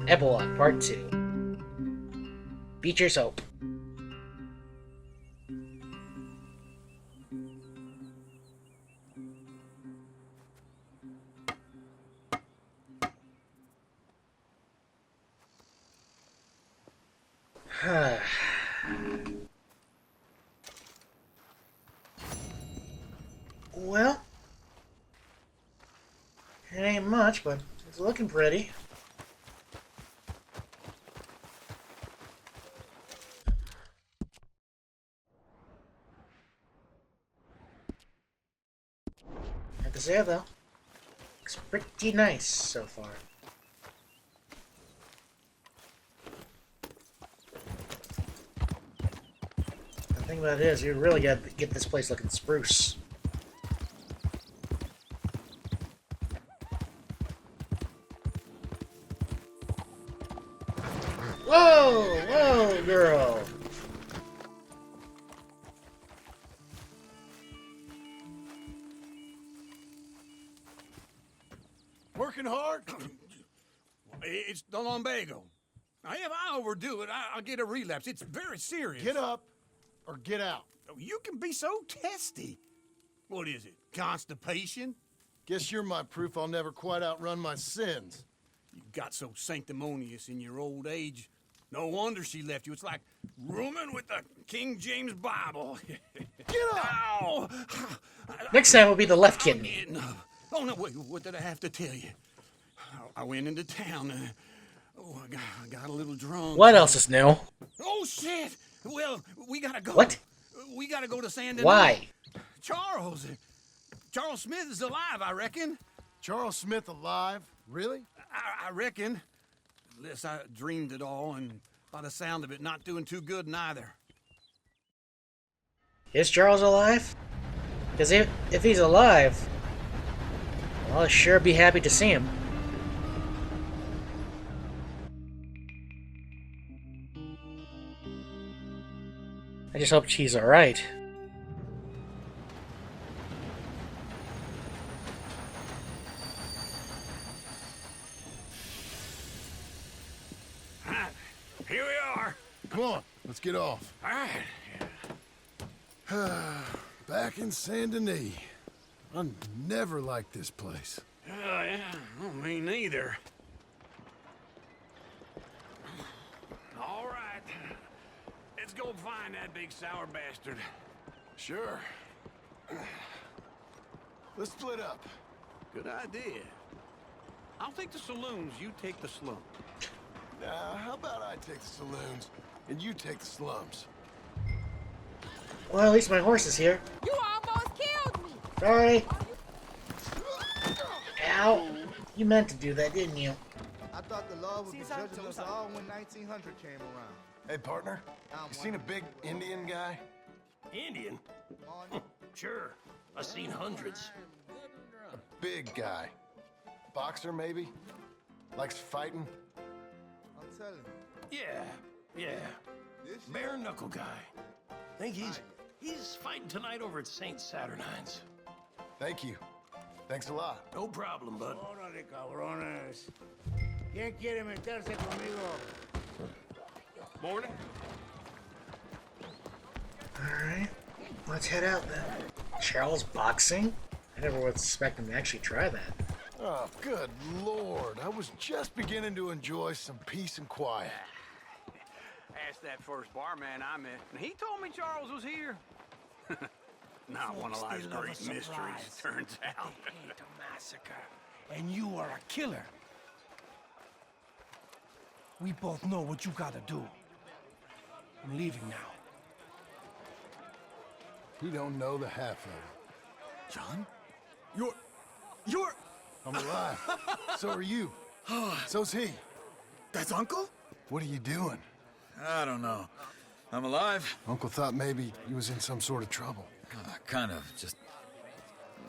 Epilogue Part 2. Beecher's Hope. Well, it ain't much, but it's looking pretty. Have to say though, looks pretty nice so far. The thing about it is, you really got to get this place looking spruce. Whoa! Whoa, girl! Working hard? It's the lumbago. Now, if I overdo it, I'll get a relapse. It's very serious. Get up or get out. You can be so testy. What is it, constipation? Guess you're my proof I'll never quite outrun my sins. You got so sanctimonious in your old age. No wonder she left you. It's like rooming with the King James Bible. Get up! Ow! Next time will be the left kidney. Oh, no, wait, what did I have to tell you? I went into town. I got a little drunk. What else is new? Oh, shit! Well, we gotta go. What? We gotta go to San Denis. Why? Charles Smith is alive, I reckon. Charles Smith alive? Really? I reckon. Unless I dreamed it all, and by the sound of it, not doing too good neither. Is Charles alive? Because if he's alive, well, I'll sure be happy to see him. I just hope she's alright. Here we are. Come on, let's get off. All right. Back in Saint Denis. I never liked this place. Yeah, well, me neither. All right. Let's go find that big sour bastard. Sure. Let's split up. Good idea. I'll take the saloons, you take the slum. Now, how about I take the saloons and you take the slums? Well, at least my horse is here. You almost killed me! Sorry. Ow. You meant to do that, didn't you? I thought the law would be judging us all when 1900 came around. Hey, partner, you seen a big Indian guy? Indian? Sure. I've seen hundreds. A big guy. Boxer, maybe? Likes fighting? I'm telling you. Yeah. This Bare knuckle guy. Think he's fighting tonight over at St. Saturnine's. Thank you. Thanks a lot. No problem, bud. Órale, cabrones. ¿Quién quiere meterse conmigo? Morning. Alright. Let's head out then. Charles boxing? I never would expect him to actually try that. Oh, good Lord. I was just beginning to enjoy some peace and quiet. Asked that first barman I met, and he told me Charles was here. Not one of life's great mysteries, turns out. They ain't a massacre, and you are a killer. We both know what you gotta do. I'm leaving now. You don't know the half of it. John? You're... I'm alive. So are you. So's he. That's Uncle? What are you doing? I don't know. I'm alive. Uncle thought maybe he was in some sort of trouble. Kind of. Just...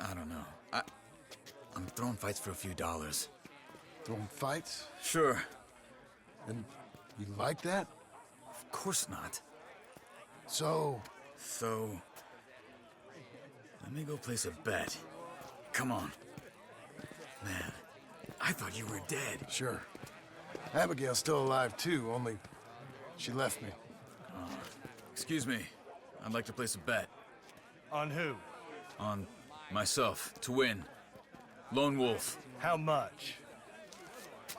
I don't know. I'm throwing fights for a few dollars. Throwing fights? Sure. And you like that? Of course not. So... Let me go place a bet. Come on. Man, I thought you were dead. Sure. Abigail's still alive too, only she left me. Excuse me. I'd like to place a bet. On who? On myself, to win. Lone Wolf. How much?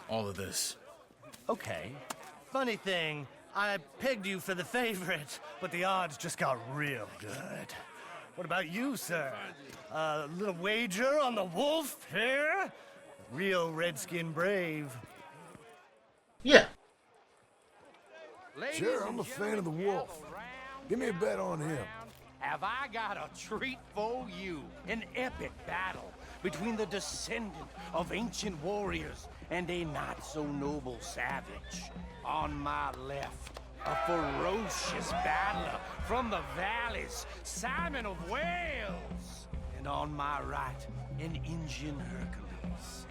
All of this. Okay. Funny thing, I pegged you for the favorite, but the odds just got real good. What about you, sir? A little wager on the wolf here? Real redskin brave. Yeah. Sure, I'm a fan of the wolf. Give me a bet on him. Have I got a treat for you? An epic battle between the descendant of ancient warriors and a not-so-noble savage. On my left, a ferocious battler from the valleys, Simon of Wales. And on my right, an Indian Hercules.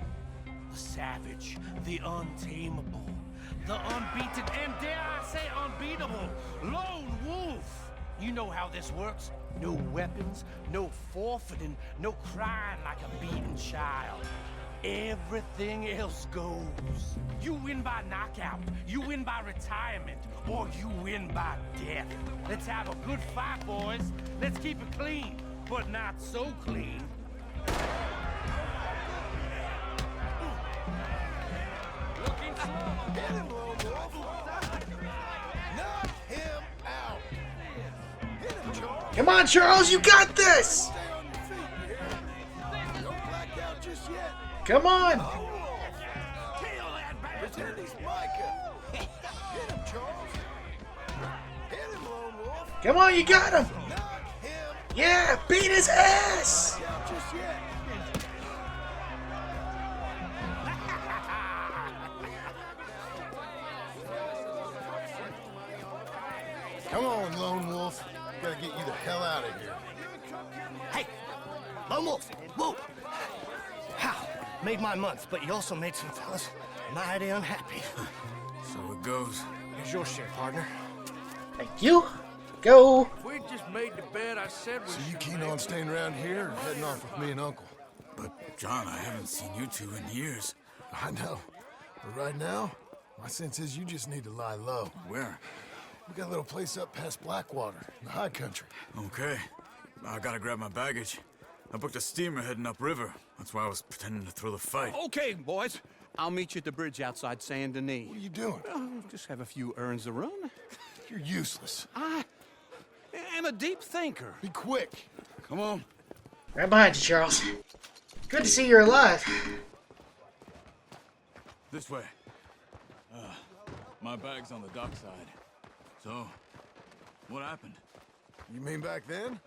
The savage, the untamable, the unbeaten, and dare I say unbeatable, Lone Wolf. You know how this works. No weapons, no forfeiting, no crying like a beaten child. Everything else goes. You win by knockout, you win by retirement, or you win by death. Let's have a good fight, boys. Let's keep it clean, but not so clean. Looking slow. Hit him, Lone Wolf. Knock him out. Hit him, Charles. Come on, Charles, you got this! Stay on your feet here. Don't black out just yet. Come on! Kill that bastard. Pretend he's Micah. Hit him, Charles. Hit him, Lone Wolf. Come on, you got him! Knock him Yeah, beat his ass! out just yet. Come on, Lone Wolf. Gotta get you the hell out of here. Hey! Lone Wolf! Whoa! How? Made my month, but you also made some fellas mighty unhappy. So it goes. Here's your share, partner. Thank you. Go. We just made the bet I said we So you keen on staying around here or heading off with me and Uncle? But, John, I haven't seen you two in years. I know. But right now, my sense is you just need to lie low. Where? We got a little place up past Blackwater, in the high country. Okay. I gotta grab my baggage. I booked a steamer heading upriver. That's why I was pretending to throw the fight. Okay, boys. I'll meet you at the bridge outside Saint Denis. What are you doing? Just have a few errands to run. You're useless. I am a deep thinker. Be quick. Come on. Right behind you, Charles. Good to see you're alive. This way. My bag's on the dockside. So, what happened? You mean back then?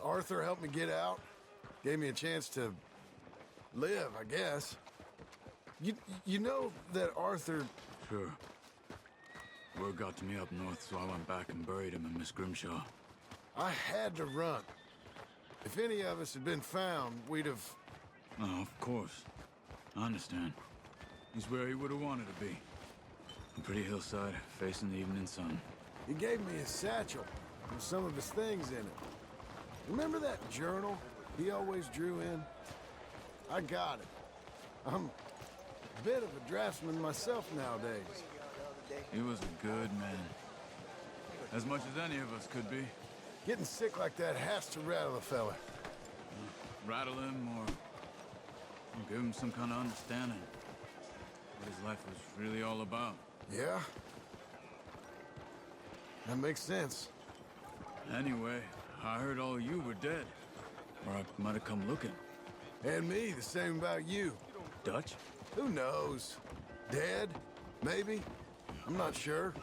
Arthur helped me get out. Gave me a chance to live, I guess. You know that Arthur... Sure. Word got to me up north, so I went back and buried him in Miss Grimshaw. I had to run. If any of us had been found, we'd have... Oh, of course. I understand. He's where he would have wanted to be. A pretty hillside, facing the evening sun. He gave me his satchel with some of his things in it. Remember that journal he always drew in? I got it. I'm a bit of a draftsman myself nowadays. He was a good man. As much as any of us could be. Getting sick like that has to rattle a fella. Rattle him or give him some kind of understanding. What his life was really all about. Yeah? That makes sense. Anyway, I heard all you were dead. Or I might have come looking. And me, the same about you. Dutch? Who knows? Dead? Maybe? I'm not sure.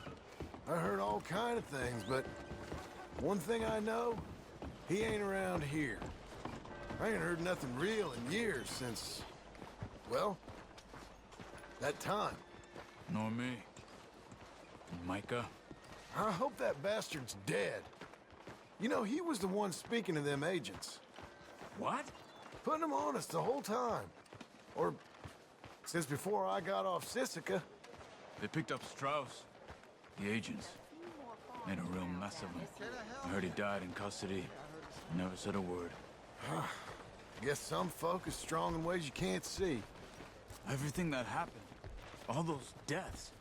I heard all kind of things, but one thing I know, he ain't around here. I ain't heard nothing real in years since, well, that time. Nor me. And Micah? I hope that bastard's dead. You know, he was the one speaking to them agents. What? Putting them on us the whole time. Or since before I got off Sisika. They picked up Strauss. The agents. Made a real mess of him. I heard he died in custody. Never said a word. Guess some folk are strong in ways you can't see. Everything that happened. All those deaths.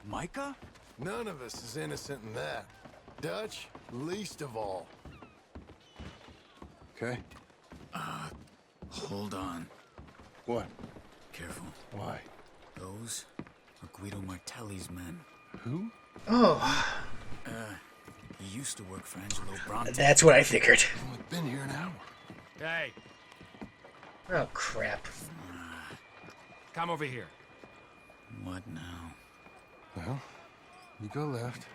Micah? None of us is innocent in that. Dutch, least of all. Okay? Hold on. What? Careful. Why? Those are Guido Martelli's men. Who? Oh, He used to work for Angelo Bronte. that's what I figured. Only been here an hour. Hey, Oh, crap. come over here. What now? Well, you go left,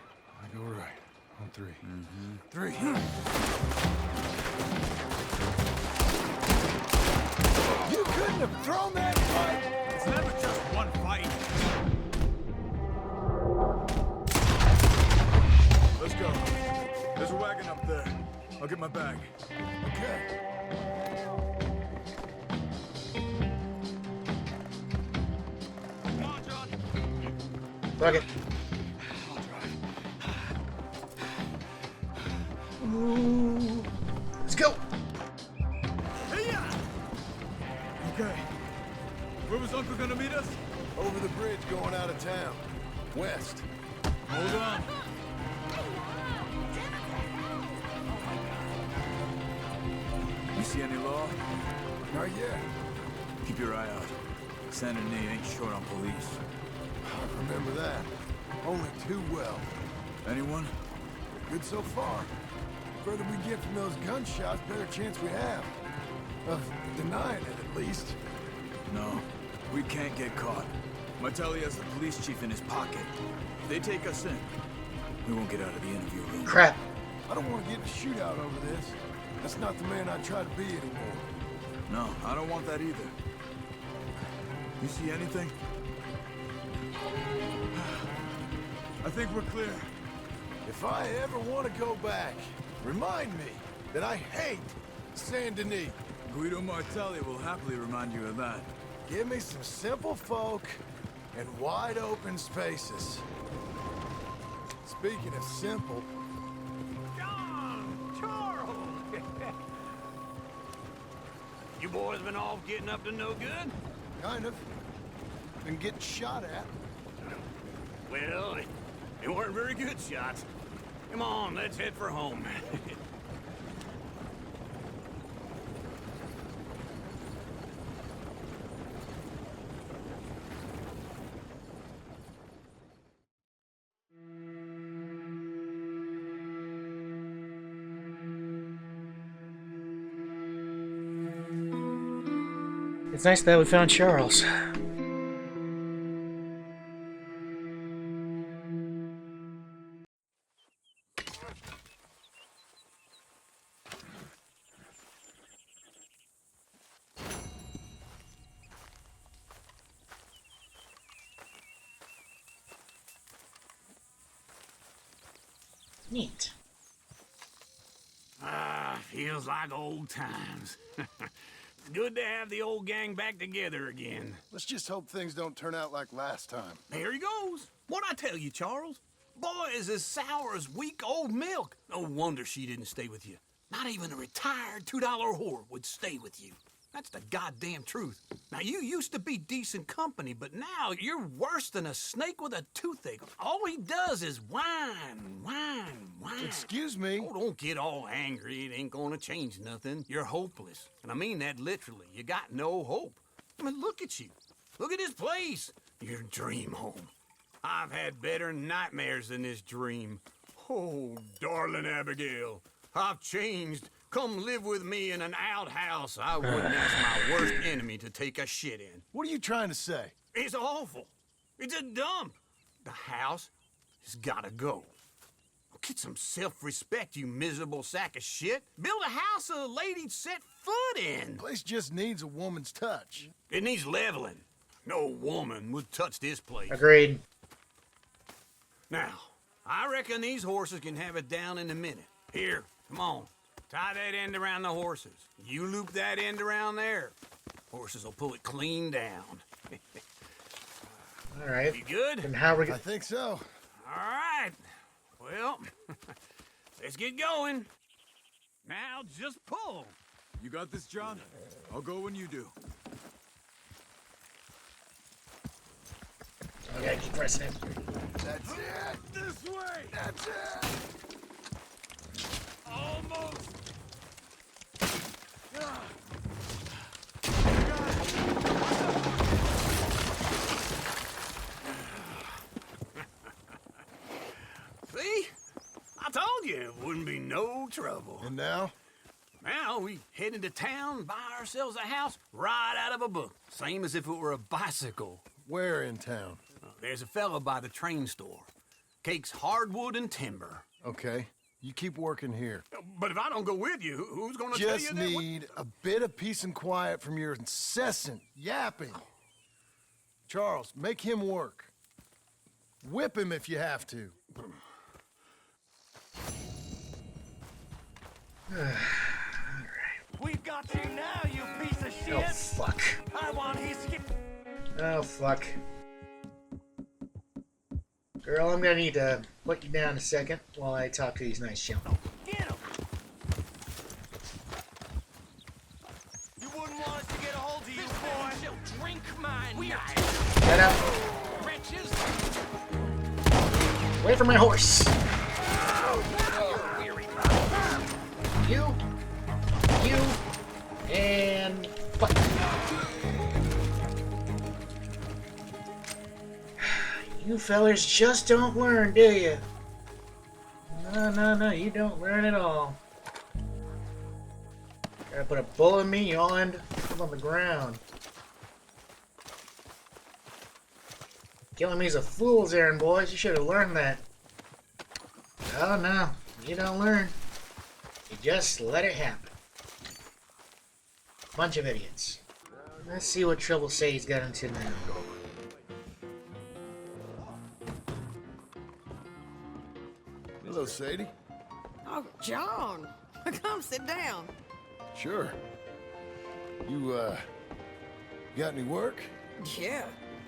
I go right. On three. Three. You couldn't have thrown that fight! It's never just one fight. Let's go. There's a wagon up there. I'll get my bag. Okay. Come on, John. Fuck it. Let's go. Okay. Where was Uncle gonna meet us? Over the bridge going out of town. West. Hold on. You see any law? Not yet. Keep your eye out. Saint Denis ain't short on police. I remember that. Only too well. Anyone? Good so far. Further we get from those gunshots, better chance we have. Of denying it, at least. No. We can't get caught. Martelli has the police chief in his pocket. If they take us in, we won't get out of the interview room. Crap. I don't want to get in a shootout over this. That's not the man I try to be anymore. No, I don't want that either. You see anything? I think we're clear. If I ever want to go back, remind me that I hate Saint Denis. Guido Martelli will happily remind you of that. Give me some simple folk and wide open spaces. Speaking of simple, John! Charles! You boys been off getting up to no good? kind of, and getting shot at. Well, they weren't very good shots. Come on, let's head for home. It's nice that we found Charles. Neat. Ah, feels like old times. Good to have the old gang back together again. Let's just hope things don't turn out like last time. There he goes. What'd I tell you, Charles? Boy is as sour as weak old milk. No wonder she didn't stay with you. Not even a retired $2 whore would stay with you. That's the goddamn truth. Now, you used to be decent company, but now you're worse than a snake with a toothache. All he does is whine, whine, whine. Excuse me? Oh, don't get all angry. It ain't gonna change nothing. You're hopeless. And I mean that literally. You got no hope. I mean, look at you. Look at this place. Your dream home. I've had better nightmares than this dream. Oh, darling Abigail, I've changed. Come live with me in an outhouse I wouldn't ask my worst enemy to take a shit in. What are you trying to say? It's awful. It's a dump. The house has gotta go. Get some self-respect, you miserable sack of shit. Build a house a lady'd set foot in. Place just needs a woman's touch. It needs leveling. No woman would touch this place. Agreed. Now, I reckon these horses can have it down in a minute. Here, come on. Tie that end around the horses. You loop that end around there. Horses will pull it clean down. All right. You good? And how we? I think so. All right. Well, let's get going. Now just pull. You got this, John? I'll go when you do. pressing it. That's it. This way. That's it. Almost. See? I told you it wouldn't be no trouble. And now? Now we head into town, buy ourselves a house right out of a book. Same as if it were a bicycle. Where in town? There's a fella by the train store. Cakes hardwood and timber. Okay. You keep working here. But if I don't go with you, who's gonna tell you Just that? need a bit of peace and quiet from your incessant yapping. Charles, make him work. Whip him if you have to. We've got you now, you piece of shit! Oh, fuck. I want his skin. Oh, fuck. Girl, I'm gonna need to put you down a second while I talk to these nice gentlemen. Get him! You wouldn't want us to get a hold of you, boy! She'll drink my night. Get up. Wretches. Away from my horse. You. You. And... fuck. You fellers just don't learn, do you? No, you don't learn at all. Try to put a bullet in me, you all end up on the ground. Killing me's a fool's errand, boys. You should have learned that. Oh, no. You don't learn. You just let it happen. Bunch of idiots. Let's see what trouble Sadie's got into now. Hello, Sadie. Oh, John. Come sit down. Sure. You, got any work? Yeah.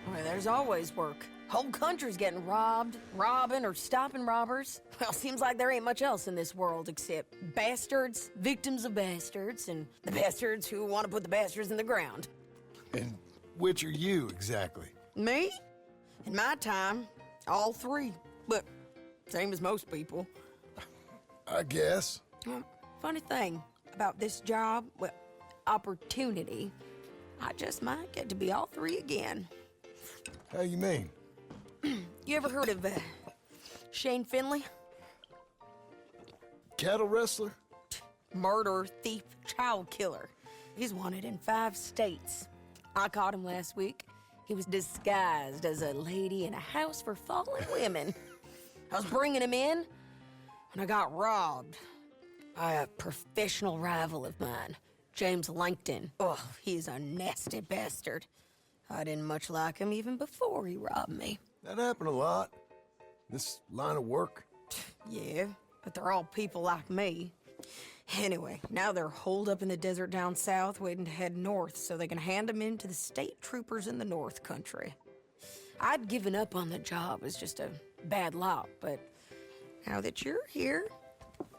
Well, there's always work. Whole country's getting robbed, robbing, or stopping robbers. Well, seems like there ain't much else in this world except bastards, victims of bastards, and the bastards who want to put the bastards in the ground. And which are you, exactly? Me? In my time, all three. But same as most people. I guess. Well, funny thing about this job, well, opportunity, I just might get to be all three again. How you mean? You ever heard of Shane Finley? Cattle wrestler? Murderer, thief, child killer. He's wanted in 5 states. I caught him last week. He was disguised as a lady in a house for fallen women. I was bringing him in, and I got robbed by a professional rival of mine, James Langton. Oh, he's a nasty bastard. I didn't much like him even before he robbed me. That happened a lot. This line of work. Yeah, but they're all people like me. Anyway, now they're holed up in the desert down south, waiting to head north so they can hand them in to the state troopers in the north country. I'd given up on the job as just a bad lot, but now that you're here,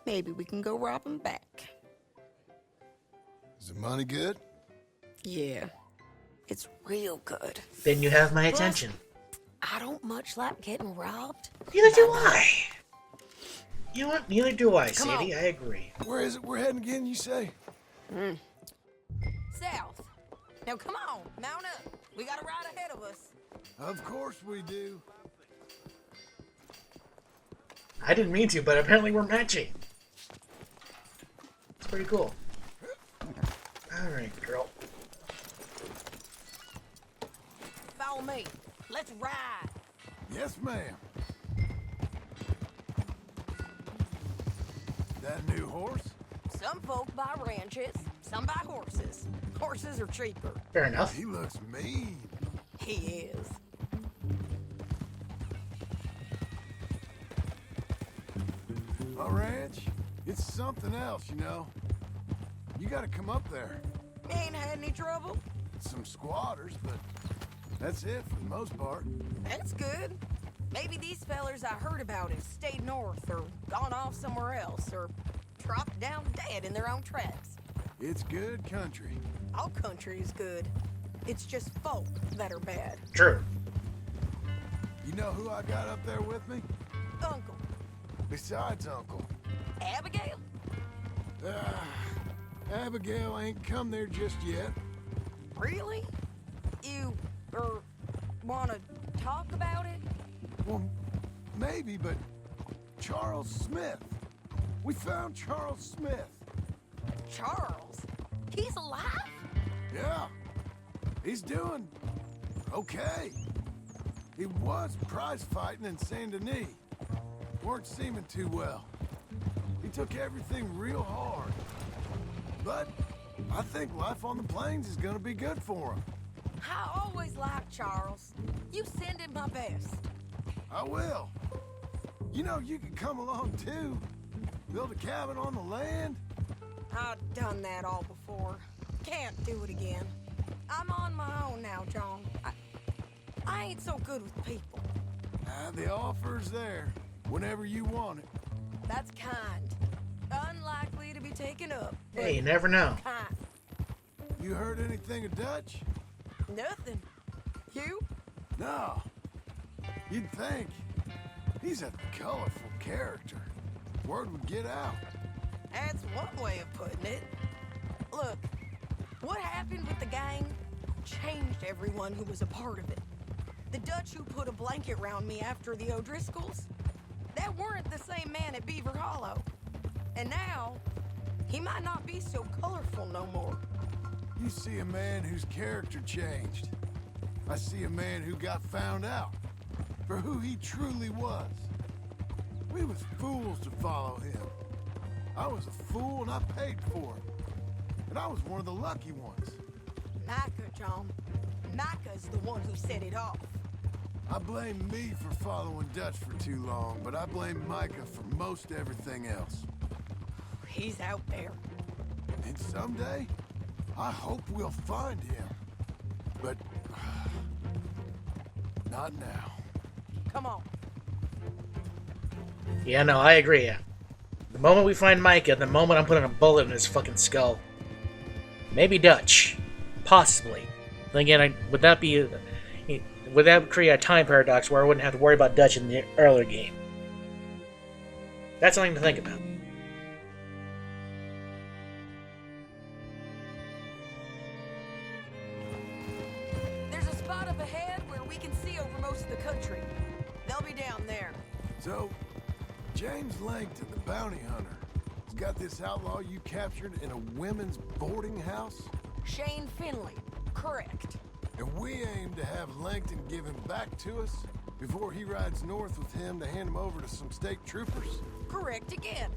maybe we can go rob them back. Is the money good? Yeah, it's real good. Then you have my Plus, attention. I don't much like getting robbed. Neither do I. You know what? Neither do I, Come Sadie. on. I agree. Where is it we're heading again, you say? South. Now come on, mount up. We got a ride ahead of us. Of course we do. I didn't mean to, but apparently we're matching. It's pretty cool. Alright, girl. Follow me. Let's ride. Yes, ma'am. That new horse? Some folk buy ranches, some buy horses. Horses are cheaper. Fair enough. He looks mean. He is. My ranch, it's something else, you know. You gotta come up there. Ain't had any trouble? Some squatters, but that's it for the most part. That's good. Maybe these fellers I heard about have stayed north or gone off somewhere else or dropped down dead in their own tracks. It's good country. All country is good. It's just folk that are bad. True. You know who I got up there with me? Uncle. Besides Uncle. Abigail? Abigail ain't come there just yet. Really? You, wanna talk about it? Well, maybe, but Charles Smith. We found Charles Smith. Charles? He's alive? Yeah. He's doing okay. He was prize fighting in Saint Denis. Weren't seeming too well. He took everything real hard. But I think life on the plains is gonna be good for him. I always liked Charles. You send him my best. I will. You know, you could come along too. Build a cabin on the land. I've done that all before. Can't do it again. I'm on my own now, John. I ain't so good with people. The offer's there, whenever you want it. That's kind. Unlikely to be taken up. Hey, you never know. Kind. You heard anything of Dutch? Nothing. You? No. You'd think. He's a colorful character. Word would get out. That's one way of putting it. Look, what happened with the gang changed everyone who was a part of it. The Dutch who put a blanket round me after the O'Driscolls, that weren't the same man at Beaver Hollow. And now, he might not be so colorful no more. You see a man whose character changed. I see a man who got found out for who he truly was. We was fools to follow him. I was a fool and I paid for it. And I was one of the lucky ones. Micah, John. Micah's the one who set it off. I blame me for following Dutch for too long, but I blame Micah for most everything else. He's out there. And someday, I hope we'll find him. But not now. Come on. Yeah, no, I agree. Yeah. The moment we find Micah, the moment I'm putting a bullet in his fucking skull. Maybe Dutch. Possibly. Then again, would that create a time paradox where I wouldn't have to worry about Dutch in the earlier game? That's something to think about. There's a spot up ahead where we can see over most of the country. They'll be down there. So, James Langton, the bounty hunter, has got this outlaw you captured in a women's boarding house? Shane Finley. Correct. And we aim to have Langton give him back to us before he rides north with him to hand him over to some state troopers? Correct again.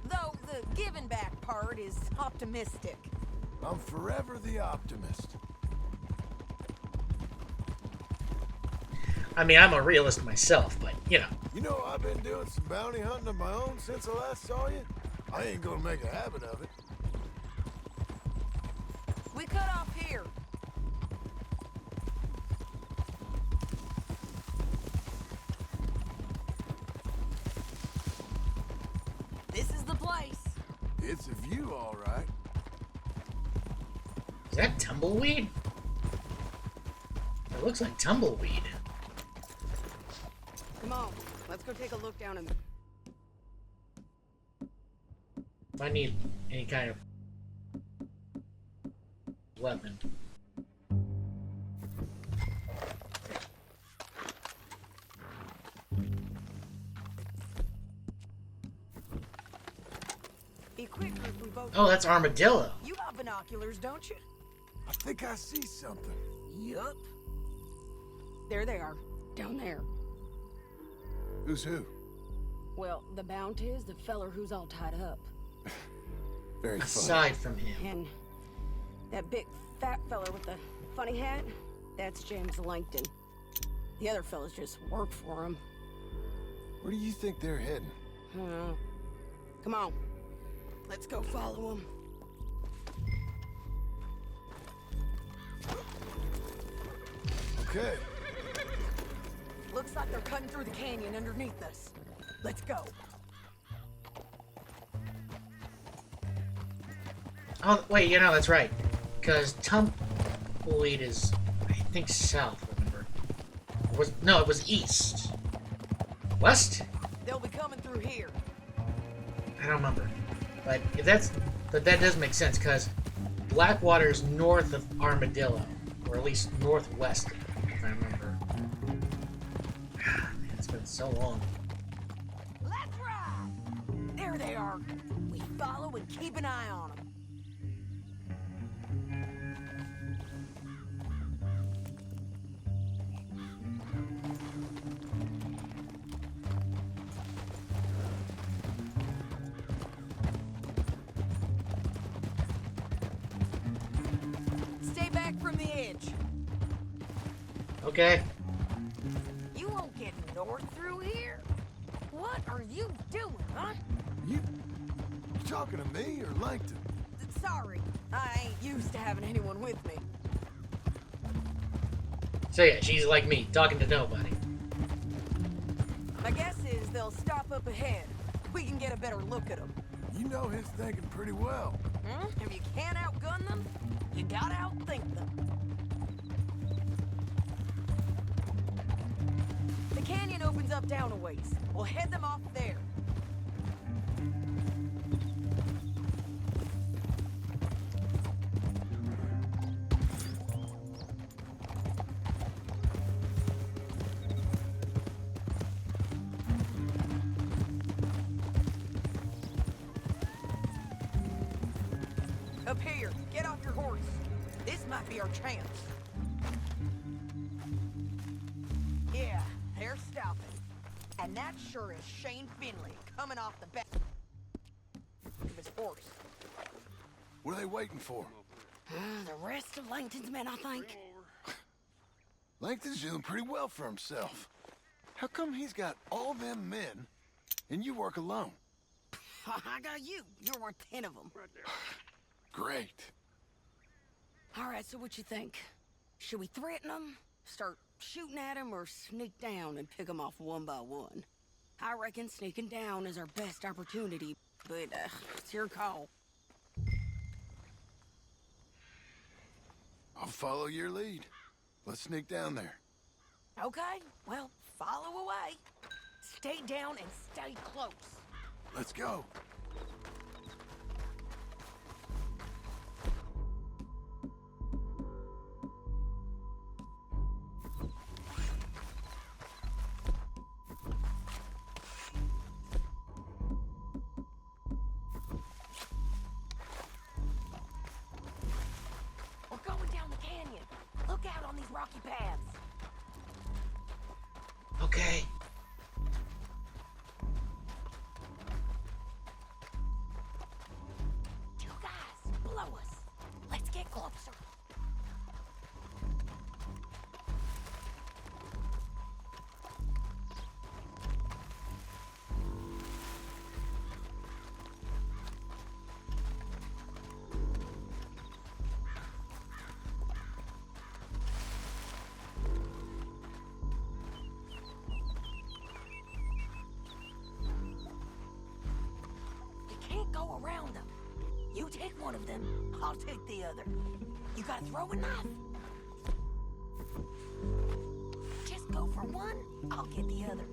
Though the giving back part is optimistic. I'm forever the optimist. I mean, I'm a realist myself, but, you know. You know, I've been doing some bounty hunting of my own since I last saw you. I ain't gonna make a habit of it. We cut off here. This is the place. It's a view, all right. Is that tumbleweed? It looks like tumbleweed. Come on, let's go take a look down in. If I need any kind of weapon. Be quicker if we both. Oh, that's armadillo. You got binoculars, don't you? I think I see something. Yup. There they are, down there. Who's who? Well, the bounty is the feller who's all tied up. Very funny. Aside from him. And that big fat feller with the funny hat, that's James Langton. The other fellas just work for him. Where do you think they're heading? I don't know. Come on. Let's go follow them. Okay. Looks like they're cutting through the canyon underneath us. Let's go. Oh, wait, you know, that's right. Because tumbleweed is, I think, south, remember? No, it was east. West? They'll be coming through here. I don't remember. But if that does make sense, because Blackwater is north of Armadillo. Or at least northwest, if I remember. Man, it's been so long. Let's ride! There they are. We follow and keep an eye on them. Stay back from the edge. Okay. You won't get north through here? What are you doing, huh? You talking to me or Langton? Sorry, I ain't used to having anyone with me. So yeah, she's like me, talking to nobody. My guess is they'll stop up ahead. We can get a better look at them. You know his thinking pretty well. If you can't outgun them, you gotta outthink them. The canyon opens up down a ways. We'll head them off there. Up here, get off your horse. This might be our chance. Yeah, they're stopping. And that sure is Shane Finley coming off the back of his horse. What are they waiting for? The rest of Langton's men, I think. Langton's doing pretty well for himself. How come he's got all them men and you work alone? I got you. You're worth 10 of them. Great. All right, so what you think? Should we threaten them, start shooting at them, or sneak down and pick them off one by one? I reckon sneaking down is our best opportunity, but it's your call. I'll follow your lead. Let's sneak down there. Okay, well, follow away. Stay down and stay close. Let's go. We're going down the canyon. Look out on these rocky paths. Okay. Two guys below us. Let's get closer. You can't go around them. You take one of them, I'll take the other. You gotta throw a knife. Just go for one, I'll get the other.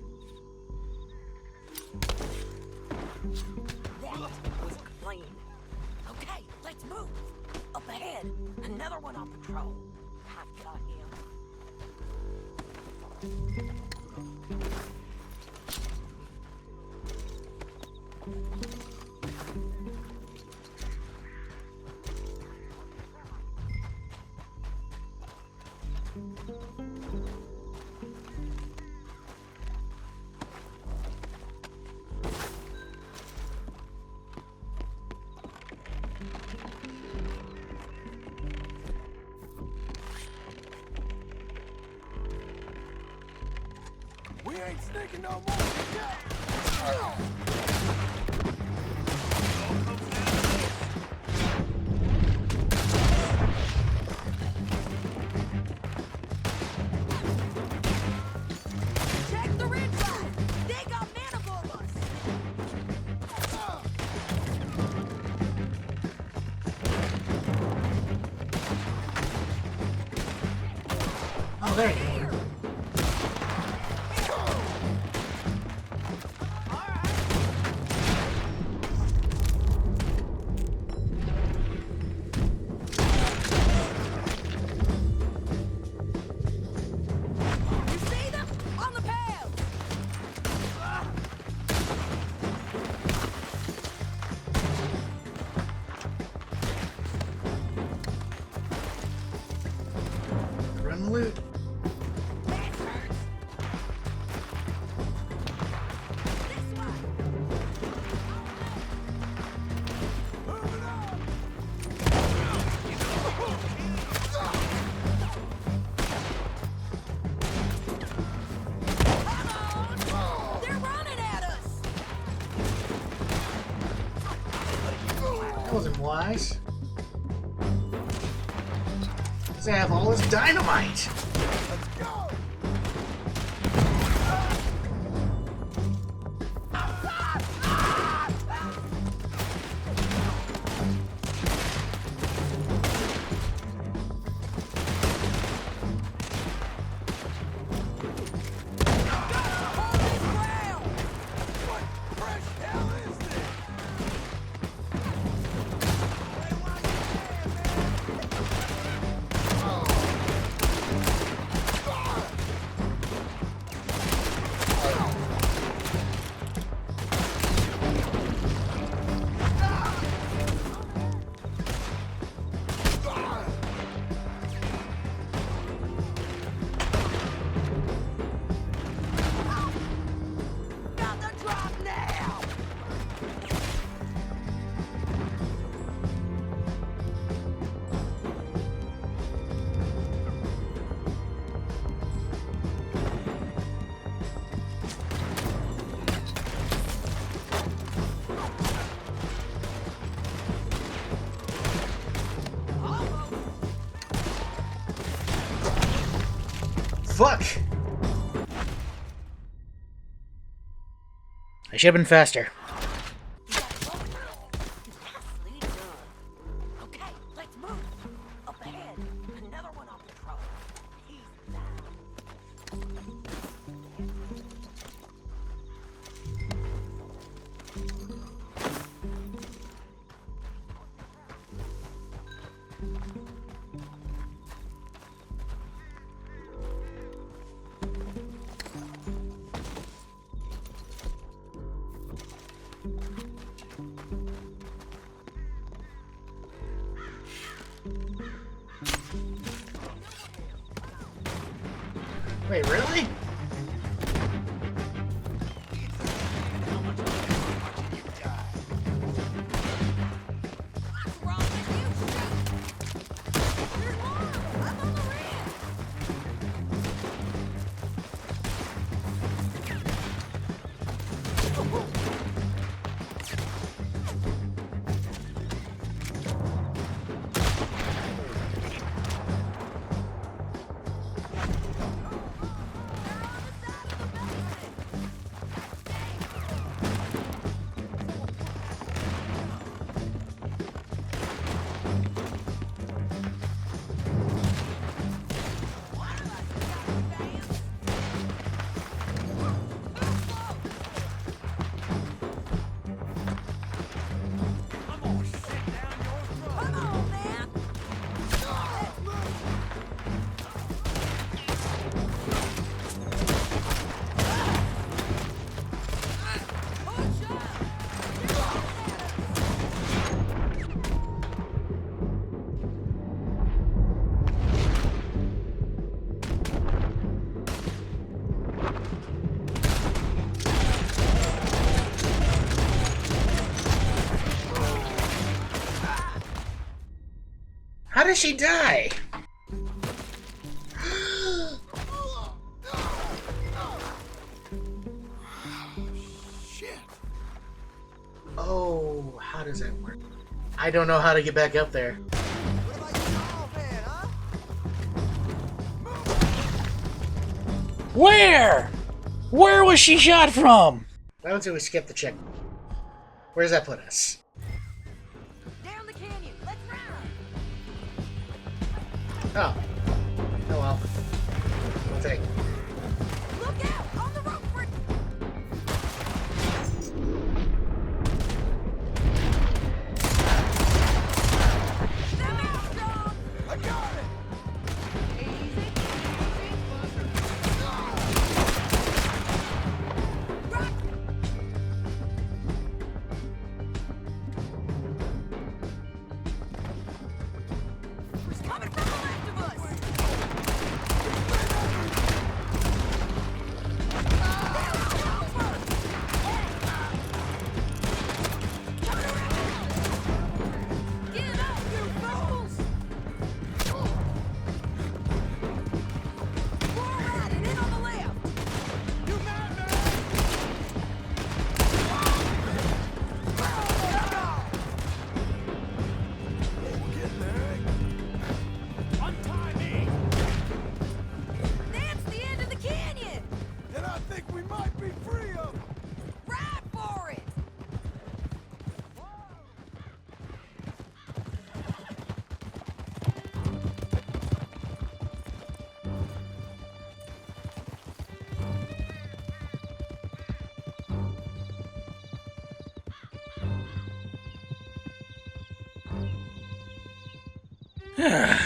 That was clean. Okay, let's move. Up ahead, another one on patrol. I've got him. We ain't sneaking no more. Check the ridge line. They got men above us. Oh, there you go. Here. him loot. They're running at us! That wasn't wise. Because I have all this dynamite. Got the drop now! Fuck! I should have been faster. Nicely done. Okay, let's move. Up ahead, another one off the truck. He's down. Wait, really? What's wrong with you, Shoot? There's more! Up on the rim! Come on, man! Push up! How did she die? Shit. Oh, how does that work? I don't know how to get back up there. What about you, oh, man, huh? Where? Where was she shot from? Why don't we skip the check? Where does that put us? Down the canyon! Let's run! Oh. Oh well. I'll take. Look out! On the rope! I got it! He's coming from the left of us! I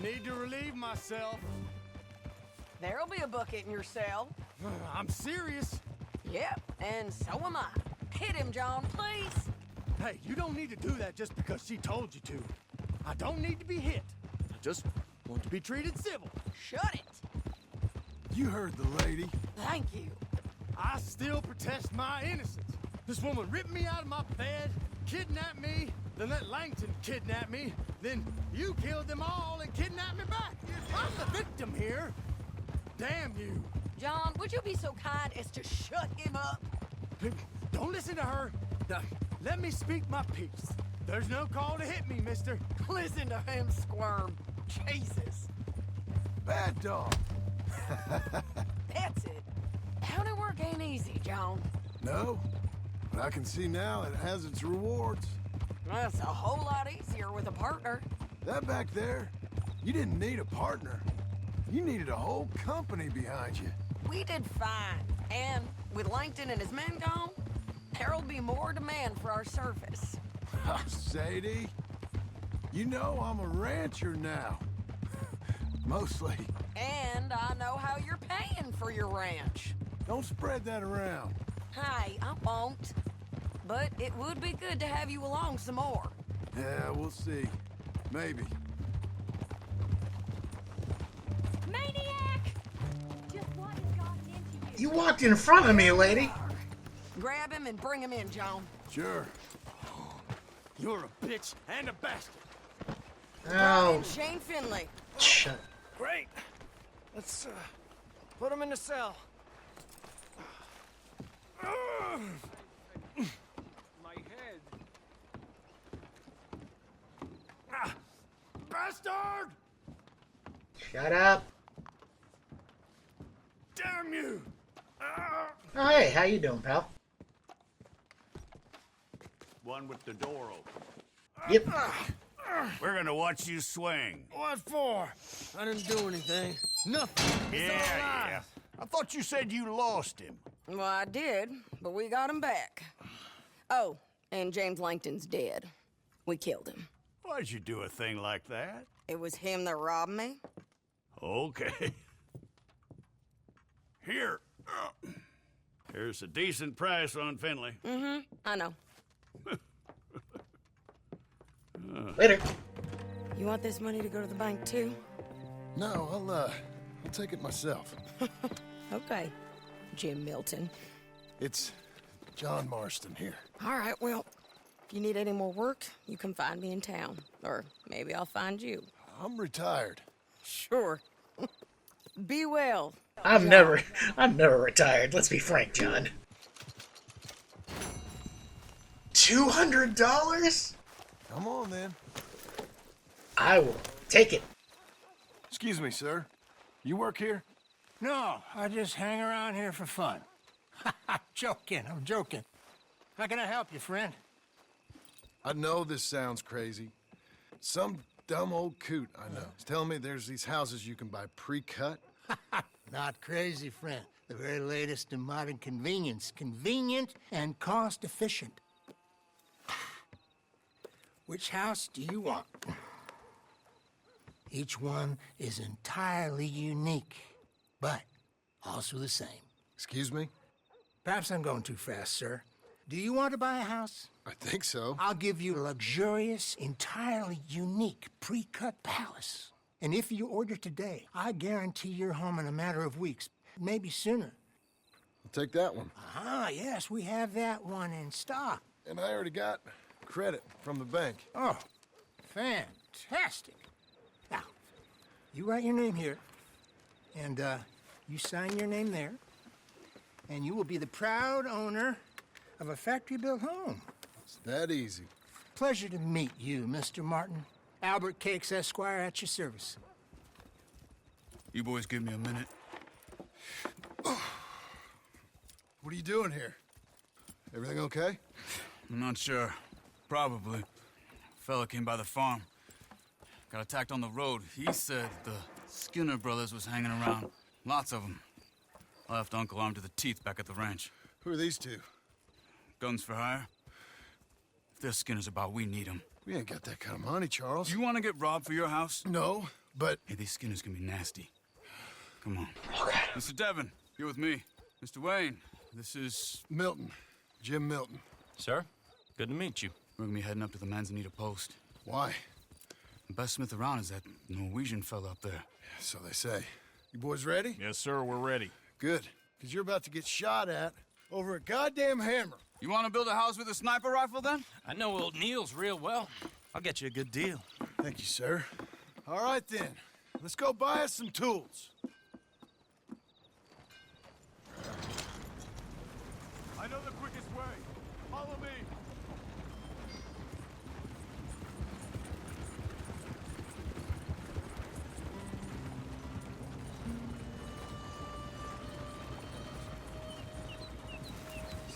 need to relieve myself. There'll be a bucket in your cell. I'm serious. Yep, and so am I. Hit him, John, please. Hey, you don't need to do that just because she told you to. I don't need to be hit. I just want to be treated civil. Shut it. You heard the lady. Thank you. I still protest my innocence. This woman ripped me out of my bed, kidnapped me, then let Langton kidnap me, then you killed them all and kidnapped me back. I'm the victim here. Damn you. John, would you be so kind as to shut him up? Don't listen to her. Let me speak my piece. There's no call to hit me, mister. Listen to him squirm. Jesus. Bad dog. That's it. County work ain't easy, John. No, but I can see now it has its rewards. That's a whole lot easier with a partner. That back there, you didn't need a partner. You needed a whole company behind you. We did fine. And with Langton and his men gone, there'll be more demand for our service. Sadie, you know I'm a rancher now. Mostly. And I know how you're paying for your ranch. Don't spread that around. Hey, I won't. But it would be good to have you along some more. Yeah, we'll see. Maybe. Maniac! Just what has gotten into you? You walked in front of me, lady. Grab him and bring him in, John. Sure. You're a bitch and a bastard. Oh, Shane Finley. shut. Great. Let's put him in the cell. My head. Bastard! Shut up. Damn you! Oh, hey, how you doing, pal? One with the door open. Yep. We're gonna watch you swing. What for? I didn't do anything. Nothing. It's all lies. I thought you said you lost him. Well, I did, but we got him back. Oh, and James Langton's dead. We killed him. Why'd you do a thing like that? It was him that robbed me. Okay. Here. Here's a decent price on Finley. I know. Later. You want this money to go to the bank, too? No, I'll take it myself. Okay, Jim Milton. It's John Marston here. All right, well, if you need any more work, you can find me in town. Or maybe I'll find you. I'm retired. Sure. Be well. I'm never retired. Let's be frank, John. $200? Come on, then. I will take it. Excuse me, sir. You work here? No, I just hang around here for fun. I'm joking. How can I help you, friend? I know this sounds crazy. Some dumb old coot I know is telling me there's these houses you can buy pre-cut. Not crazy, friend. The very latest in modern convenience. Convenient and cost-efficient. Which house do you want? Each one is entirely unique, but also the same. Excuse me? Perhaps I'm going too fast, sir. Do you want to buy a house? I think so. I'll give you a luxurious, entirely unique pre-cut palace. And if you order today, I guarantee you're home in a matter of weeks, maybe sooner. I'll take that one. Ah, yes, we have that one in stock. And I already got credit from the bank. Oh, fantastic. Now, you write your name here, and you sign your name there, and you will be the proud owner of a factory-built home. It's that easy. Pleasure to meet you, Mr. Martin. Albert Cakes, Esquire, at your service. You boys give me a minute. What are you doing here? Everything okay? I'm not sure. Probably. Fella came by the farm. Got attacked on the road. He said the Skinner brothers was hanging around. Lots of them. I left Uncle armed to the teeth back at the ranch. Who are these two? Guns for hire? If their Skinner's about, we need them. We ain't got that kind of money, Charles. You want to get robbed for your house? No, but... Hey, these Skinners can be nasty. Come on. Okay. Mr. Devon, you're with me. Mr. Wayne, this is... Milton. Jim Milton. Sir, good to meet you. We're gonna be heading up to the Manzanita post. Why? The best smith around is that Norwegian fella up there. So they say. You boys ready? Yes, sir, we're ready. Good. Because you're about to get shot at over a goddamn hammer. You want to build a house with a sniper rifle, then? I know old Neil's real well. I'll get you a good deal. Thank you, sir. All right, then. Let's go buy us some tools. I know the quickest way. Follow me.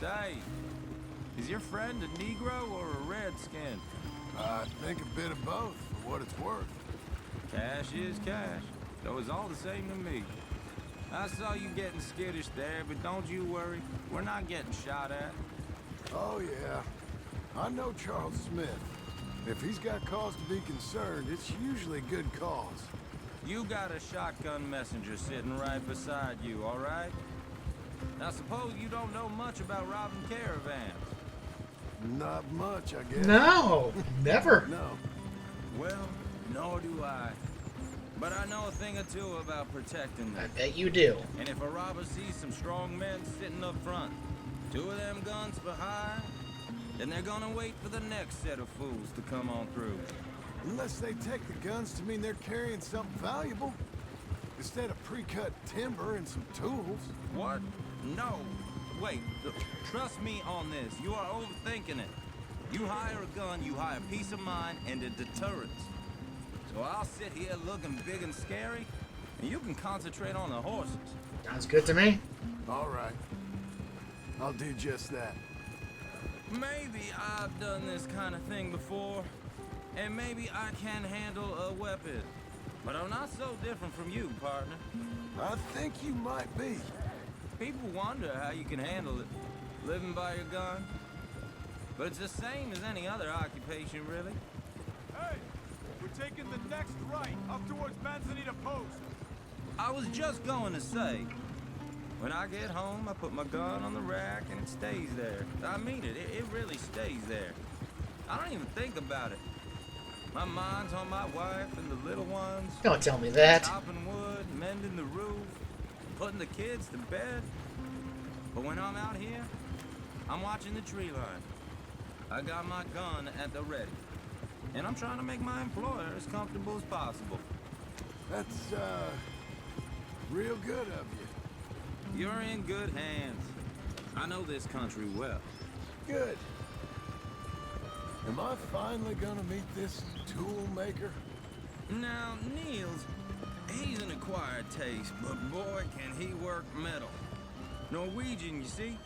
Say, is your friend a Negro or a Redskin? I think a bit of both, for what it's worth. Cash is cash, so it's all the same to me. I saw you getting skittish there, but don't you worry. We're not getting shot at. Oh, yeah. I know Charles Smith. If he's got cause to be concerned, it's usually a good cause. You got a shotgun messenger sitting right beside you, all right? Now suppose you don't know much about robbing caravans. Not much, I guess. No, never. No. Well, nor do I. But I know a thing or two about protecting I them. bet you do. And if a robber sees some strong men sitting up front, 2 of them guns for hire, then they're gonna wait for the next set of fools to come on through. Unless they take the guns to mean they're carrying something valuable. Instead of pre-cut timber and some tools. What? No. Wait, trust me on this. You are overthinking it. You hire a gun, you hire peace of mind and a deterrence. So I'll sit here looking big and scary, and you can concentrate on the horses. Sounds good to me. All right. I'll do just that. Maybe I've done this kind of thing before, and maybe I can handle a weapon. But I'm not so different from you, partner. I think you might be. People wonder how you can handle it, living by your gun. But it's the same as any other occupation, really. Hey, we're taking the next right, up towards Manzanita Post. I was just going to say, when I get home, I put my gun on the rack and it stays there. I mean it, it really stays there. I don't even think about it. My mind's on my wife and the little ones. Don't tell me that. Chopping wood, mending the roof, putting the kids to bed. But when I'm out here, I'm watching the tree line. I got my gun at the ready. And I'm trying to make my employer as comfortable as possible. That's, real good of you. You're in good hands. I know this country well. Good. Am I finally gonna meet this tool maker? Now, Niels, he's an acquired taste, but boy, can he work metal. Norwegian, you see?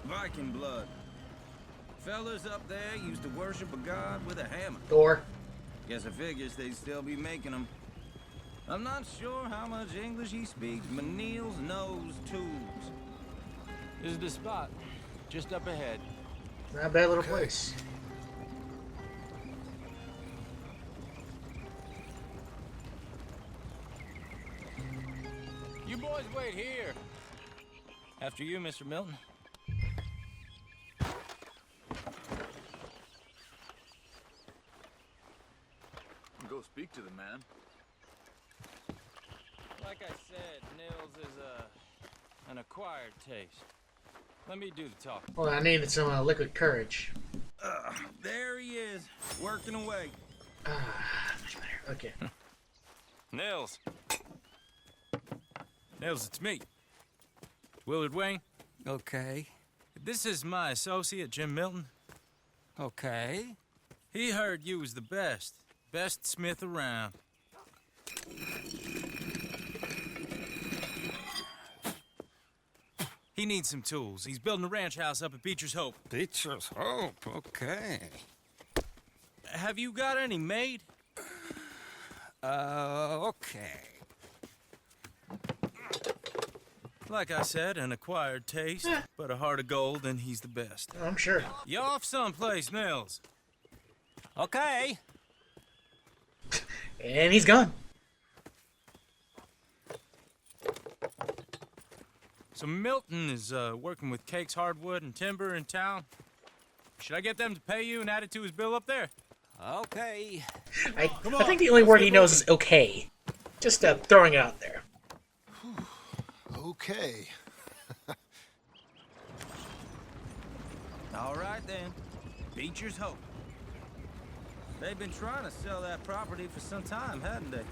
Viking blood. Fellas up there used to worship a god with a hammer. Door. Guess I figures they'd still be making them. I'm not sure how much English he speaks, but Niels knows tools. This is the spot, just up ahead. Not a bad little place. You boys wait here. After you, Mr. Milton. Go speak to the man. Like I said, Nils is an acquired taste. Let me do the talking. Well, I needed some liquid courage. There he is, working away. Much better. Okay. Nils. Nils, it's me. Willard Wayne. Okay. This is my associate, Jim Milton. Okay. He heard you was the best. Best smith around. He needs some tools. He's building a ranch house up at Beecher's Hope. Beecher's Hope, okay. Have you got any made? Okay. Like I said, an acquired taste, but a heart of gold, and he's the best. I'm sure. You off someplace, Mills? Okay. And he's gone. So Milton is working with Cake's Hardwood and Timber in town. Should I get them to pay you and add it to his bill up there? Okay. I think the only word he knows is okay. Just throwing it out there. Okay. All right, then. Beecher's Hope. They've been trying to sell that property for some time, hadn't they?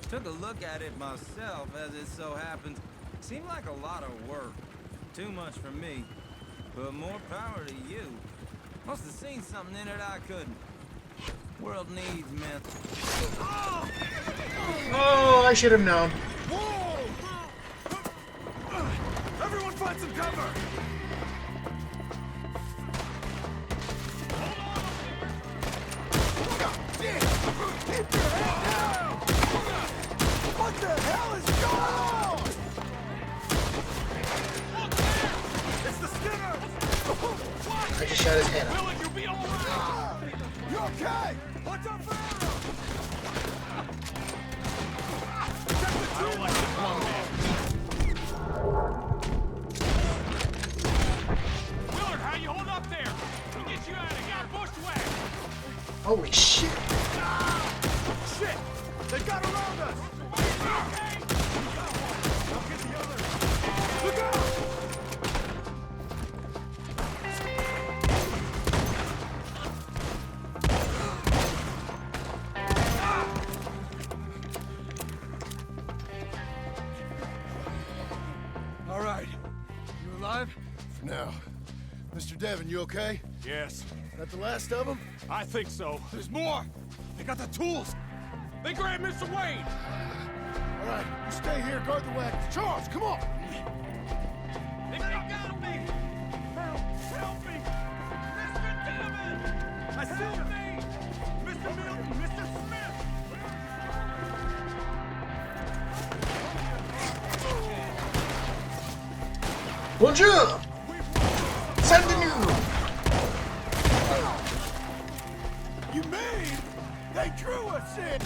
Took a look at it myself, as it so happens. Seemed like a lot of work. Too much for me. But more power to you. Must have seen something in it I couldn't. World needs myth. Oh, I should have known. Whoa! Everyone find some cover! Keep your head down! What the hell is going on? Look there! It's the Skinner! I just shot his head up. Will you be all right? You okay? Watch out for arrows! Check the tree! I don't like this one, man. Willard, how you hold up there? We'll get you out of here. Bushwhack! Holy shit. Shit! They got around us! Okay! I'll get the others! Look out! All right. You alive? For now. Mr. Devon, you okay? Yes, That the last of them? I think so. There's more! They got the tools! They grabbed Mr. Wade! All right, you stay here, guard the wagons. Charles, come on! They got me! Help me! Mr. Devon! I still me! Mr. Milton, Mr. Smith! Bonjour! Salut! You mean they drew us in?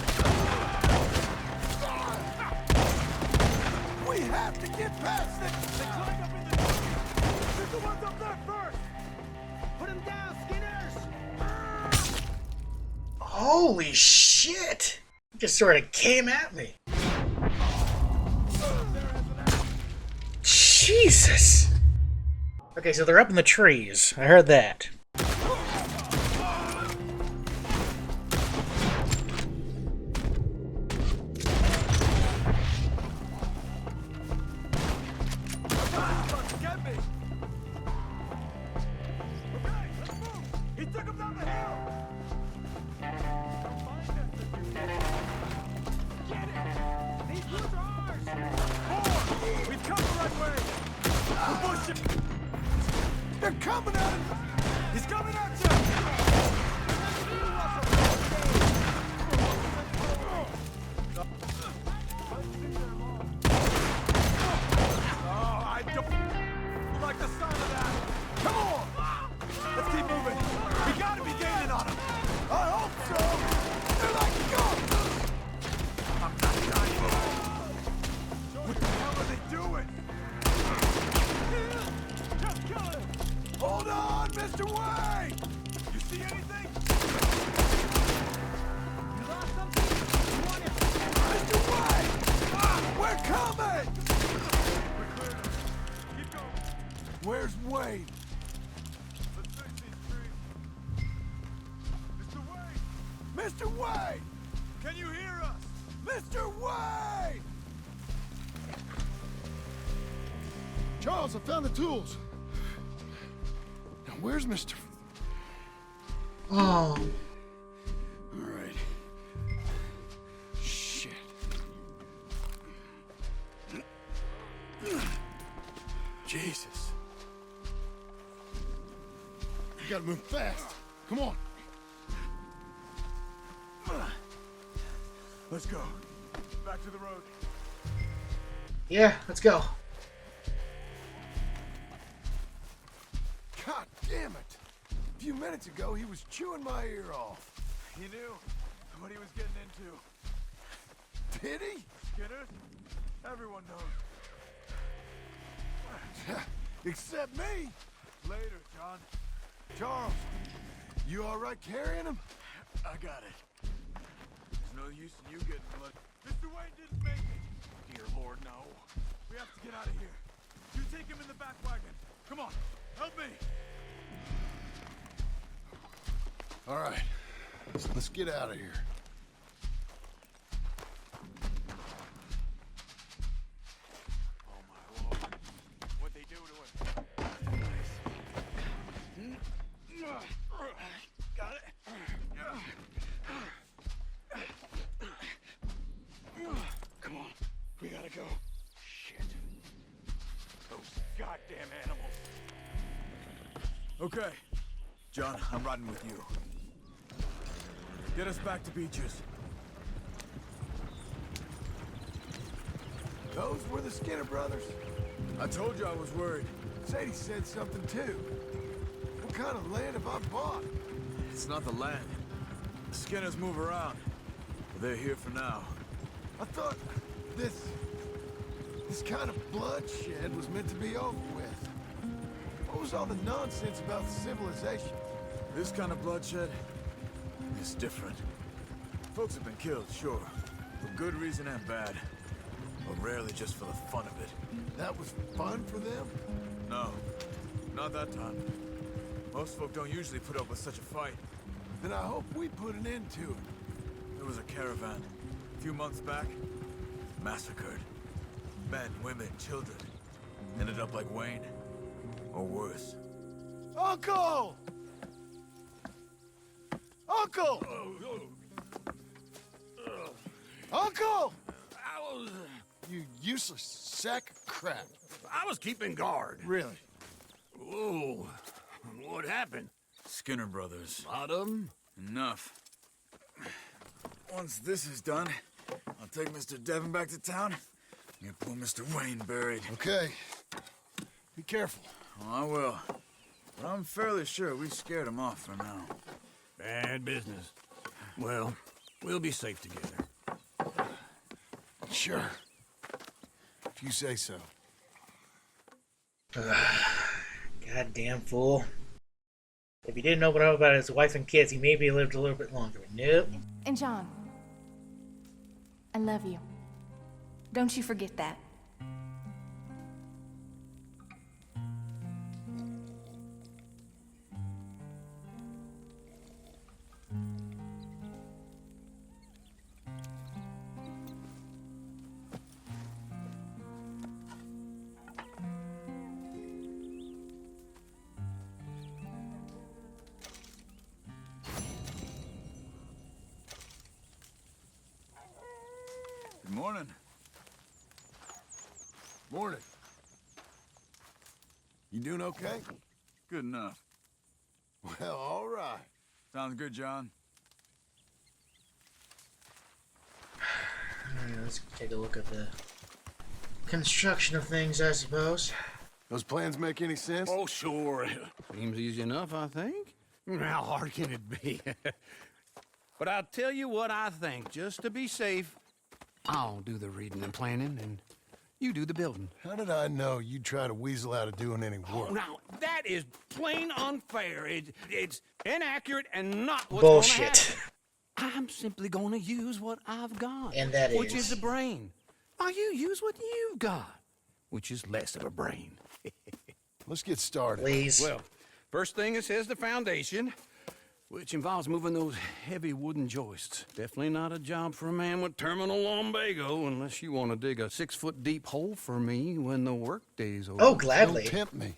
We have to get past it! They climbed up in the tree! Get the ones up there first! Put them down, Skinners! Holy shit! It just sort of came at me. Jesus! Okay, so they're up in the trees. I heard that. Get me! Okay, let's move! He took him down the hill! Get it! These woods are ours! Forward! We've come the right way! We're pushing! They're coming at him! He's coming at you! Oh, I don't like the sound of that! Come on! Let's keep moving! We gotta be gaining on them! I hope so! They're like ghosts! I'm not dying! What the hell are they doing? Just kill him! Hold on, Mr. Wayne! You see anything? You lost something? You want it? Mr. Wayne! We're coming! We're clear now. Keep going. Where's Wayne? Let's fix these trees. Mr. Wayne! Mr. Wayne! Can you hear us? Mr. Wayne! Charles, I found the tools. Now, where's Mr. Oh. All right. Shit. Jesus. You gotta move fast. Come on. Let's go. Back to the road. Yeah, let's go. Damn it! A few minutes ago, he was chewing my ear off. You knew what he was getting into. Did he? Skinner? Everyone knows. Except me. Later, John. Charles, you all right carrying him? I got it. There's no use in you getting blood. Mr. Wayne didn't make it. Dear Lord, no. We have to get out of here. You take him in the back wagon. Come on, help me. All right, let's get out of here. Oh my Lord. What'd they do to him? Got it? Come on, we gotta go. Shit. Those goddamn animals. Okay. John, I'm riding with you. Get us back to Beaches. Those were the Skinner brothers. I told you I was worried. Sadie said something too. What kind of land have I bought? It's not the land. The Skinners move around. But they're here for now. I thought this kind of bloodshed was meant to be over with. What was all the nonsense about civilization? This kind of bloodshed is different. Folks have been killed, sure. For good reason and bad. But rarely just for the fun of it. That was fun for them? No, not that time. Most folk don't usually put up with such a fight. Then I hope we put an end to it. There was a caravan a few months back. Massacred. Men, women, children. Ended up like Wayne. Or worse. Uncle! Uncle! Uncle! You useless sack of crap. I was keeping guard. Really? Whoa. What happened? Skinner brothers. A lot of them? Enough. Once this is done, I'll take Mr. Devon back to town and get poor Mr. Wayne buried. Okay. Be careful. Oh, I will. But I'm fairly sure we scared him off for now. Bad business. Well, we'll be safe together. Sure. If you say so. Goddamn fool. If he didn't open up about his wife and kids, he maybe lived a little bit longer. Nope. And John, I love you. Don't you forget that. Good morning. Morning. You doing okay? Good enough. Well, all right. Sounds good, John. Let's take a look at the construction of things, I suppose. Those plans make any sense? Oh, sure. Seems easy enough, I think. How hard can it be? But I'll tell you what I think, just to be safe. I'll do the reading and planning, and you do the building. How did I know you'd try to weasel out of doing any work? Now, that is plain unfair. It's inaccurate and not what's Bullshit. Gonna happen. I'm simply going to use what I've got. And that which is the brain. Now, you use what you've got, which is less of a brain. Let's get started. Please. Well, first thing it says the foundation, which involves moving those heavy wooden joists. Definitely not a job for a man with terminal lumbago, unless you want to dig a 6-foot deep hole for me when the workday's over. Oh, gladly. Don't tempt me.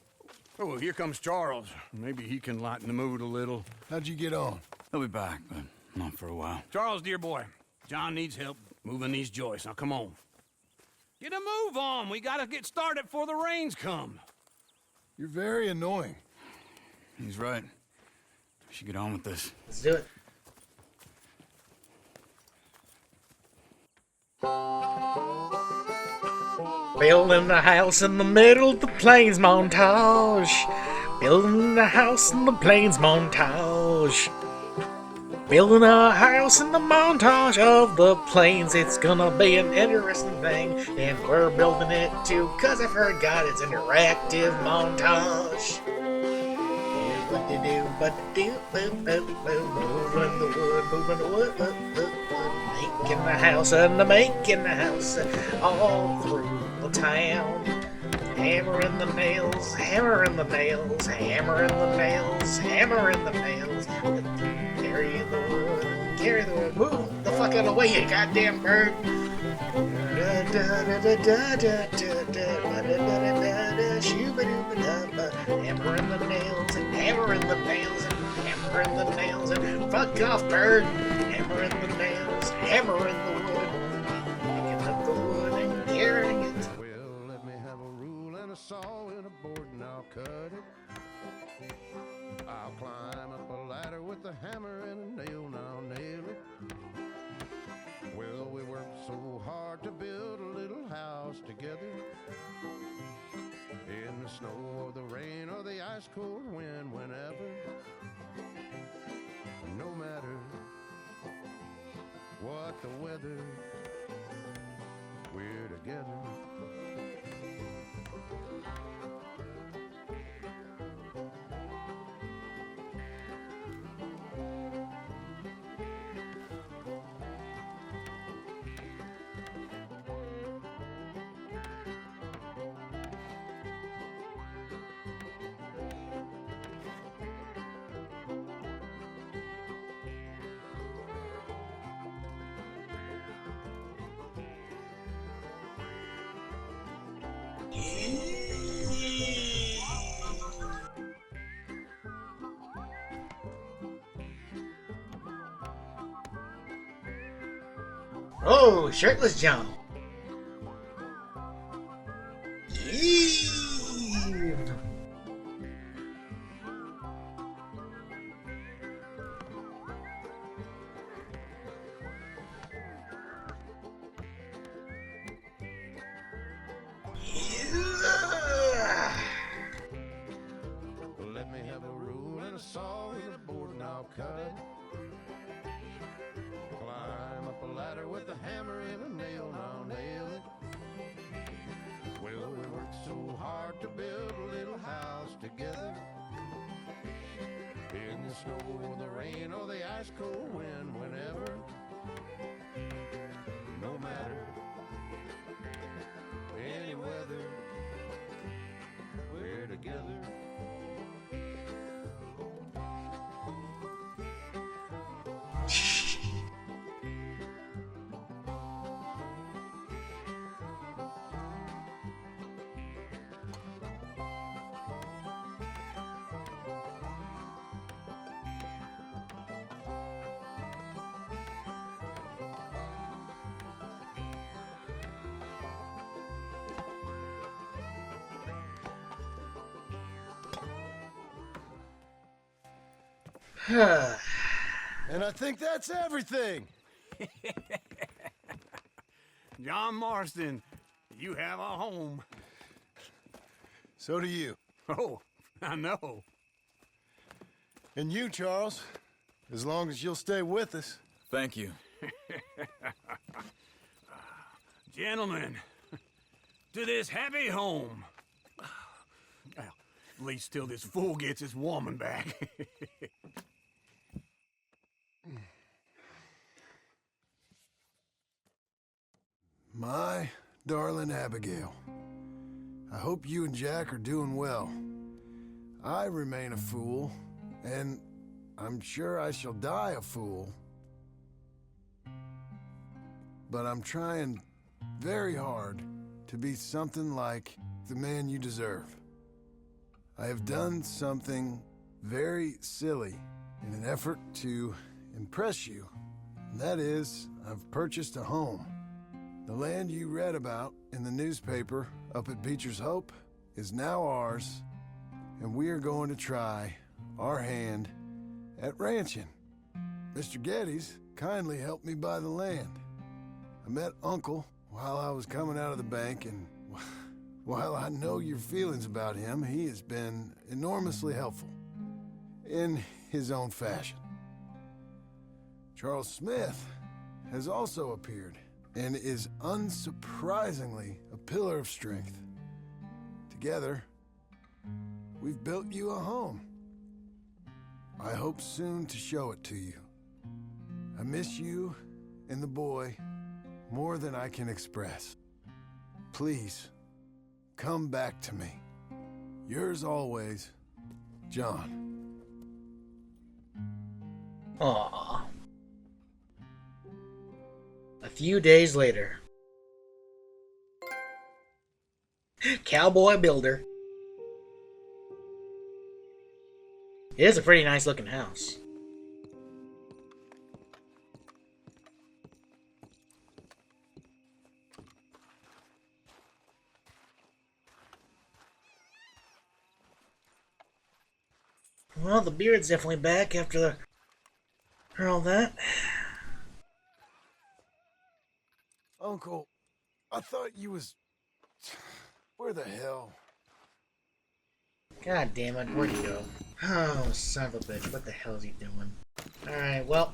Oh, here comes Charles. Maybe he can lighten the mood a little. How'd you get on? He'll be back, but not for a while. Charles, dear boy, John needs help moving these joists. Now, come on. Get a move on. We gotta get started before the rains come. You're very annoying. He's right. We should get on with this. Let's do it. Building a house in the middle of the plains montage. Building a house in the plains montage. Building a house in the montage of the plains. It's gonna be an interesting thing. And we're building it too, cause I forgot it's interactive montage. Moving the wood, making the house and making the house all through the town. Hammering the nails, hammering the nails, hammering the nails, hammering the nails. Carry the wood, move the fuck out of the way, you goddamn bird. Hammering the nails and hammering the nails and hammering the nails and fuck off, bird. Hammering the nails, hammering the wood, picking up the wood and carrying it. Well, let me have a rule and a saw and a board and I'll cut it. I'll climb up a ladder with a hammer and a nail and I'll nail it. Well, we worked so hard to build a little house together. In the snow or the rain or the ice cold wind, whenever. No matter what the weather, we're together. Oh, shirtless John. Yee. Let me have a rule and a saw and a board and I'll cut. Climb up a ladder with a hammer and a nail and I'll nail it. Well, we worked so hard to build a little house together. In the snow or the rain or the ice cold wind, whenever. No matter any weather, we're together. And I think that's everything. John Marston, you have a home. So do you. Oh, I know. And you, Charles, as long as you'll stay with us. Thank you. Gentlemen, to this happy home. Well, at least till this fool gets his woman back. My darling Abigail, I hope you and Jack are doing well. I remain a fool, and I'm sure I shall die a fool. But I'm trying very hard to be something like the man you deserve. I have done something very silly in an effort to impress you, and that is, I've purchased a home. The land you read about in the newspaper up at Beecher's Hope is now ours, and we are going to try our hand at ranching. Mr. Geddes kindly helped me buy the land. I met Uncle while I was coming out of the bank, and While I know your feelings about him, he has been enormously helpful. In his own fashion. Charles Smith has also appeared and is unsurprisingly a pillar of strength. Together, we've built you a home. I hope soon to show it to you. I miss you and the boy more than I can express. Please, come back to me. Yours always, John. Aww. A few days later. Cowboy Builder. It is a pretty nice looking house. Well, the beard's definitely back after all that. Uncle, I thought you was... Where the hell? God damn it, where'd he go? Oh, son of a bitch, what the hell is he doing? Alright, well,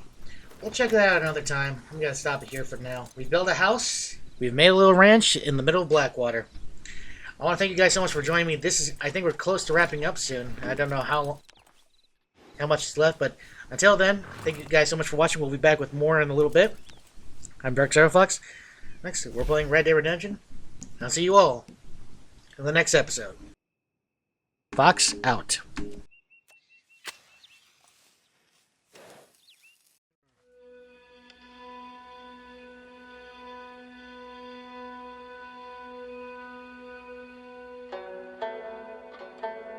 we'll check that out another time. I'm gonna stop it here for now. We built a house. We've made a little ranch in the middle of Blackwater. I want to thank you guys so much for joining me. I think we're close to wrapping up soon. I don't know how much is left, but until then, thank you guys so much for watching. We'll be back with more in a little bit. I'm Dark Shadow Fox. Next, we're playing Red Dead Redemption. I'll see you all in the next episode. Fox out.